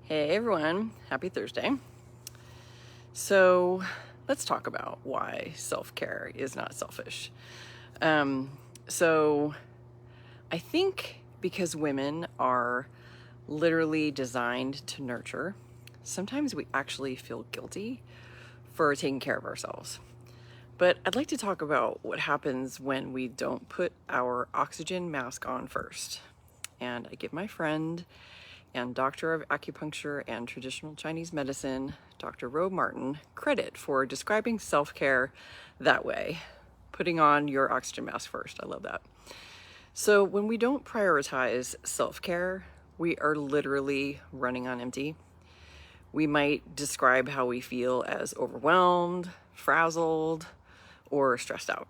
Hey everyone, happy Thursday. So let's talk about why self-care is not selfish. So I think because women are literally designed to nurture, sometimes we actually feel guilty for taking care of ourselves. But I'd like to talk about what happens when we don't put our oxygen mask on first. And I give my friend and doctor of acupuncture and traditional Chinese medicine, Dr. Ro Martin, credit for describing self-care that way, putting on your oxygen mask first. I love that. So when we don't prioritize self-care, we are literally running on empty. We might describe how we feel as overwhelmed, frazzled, or stressed out.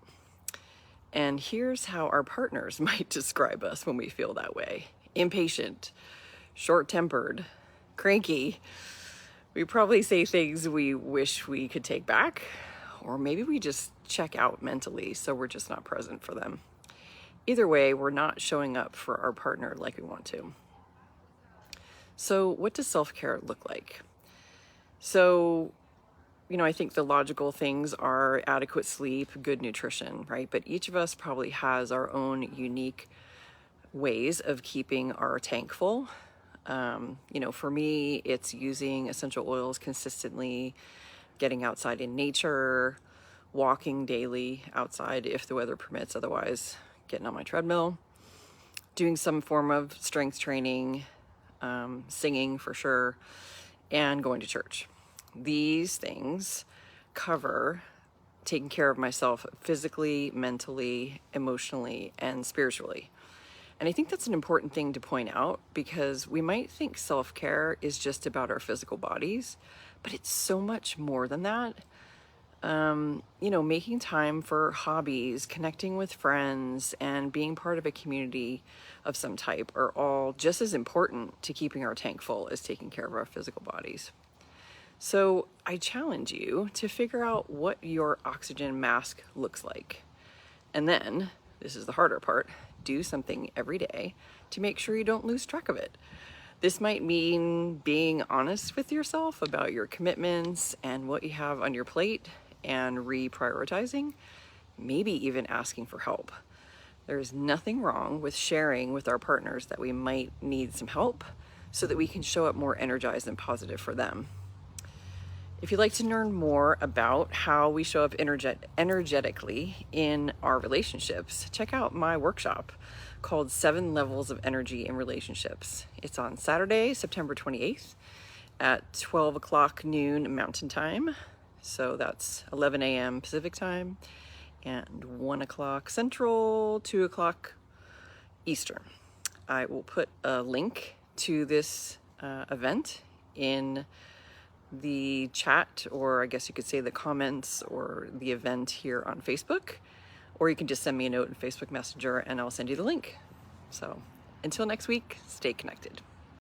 And here's how our partners might describe us when we feel that way: impatient, short-tempered, cranky. We probably say things we wish we could take back, or maybe we just check out mentally, so we're just not present for them. Either way, we're not showing up for our partner like we want to. So what does self-care look like? So, I think the logical things are adequate sleep, good nutrition, right? But each of us probably has our own unique ways of keeping our tank full. For me, it's using essential oils consistently, getting outside in nature, walking daily outside if the weather permits, otherwise getting on my treadmill, doing some form of strength training, singing for sure, and going to church. These things cover taking care of myself physically, mentally, emotionally, and spiritually. And I think that's an important thing to point out, because we might think self-care is just about our physical bodies, but it's so much more than that. Making time for hobbies, connecting with friends, and being part of a community of some type are all just as important to keeping our tank full as taking care of our physical bodies. So I challenge you to figure out what your oxygen mask looks like. And then, this is the harder part, do something every day to make sure you don't lose track of it. This might mean being honest with yourself about your commitments and what you have on your plate and reprioritizing, maybe even asking for help. There's nothing wrong with sharing with our partners that we might need some help so that we can show up more energized and positive for them. If you'd like to learn more about how we show up energetically in our relationships, check out my workshop called 7 Levels of Energy in Relationships. It's on Saturday, September 28th at 12 o'clock noon Mountain Time. So that's 11 a.m. Pacific Time and 1 o'clock Central, 2 o'clock Eastern. I will put a link to this event in the chat, or I guess you could say the comments or the event here on Facebook, or you can just send me a note in Facebook Messenger and I'll send you the link. So until next week, stay connected.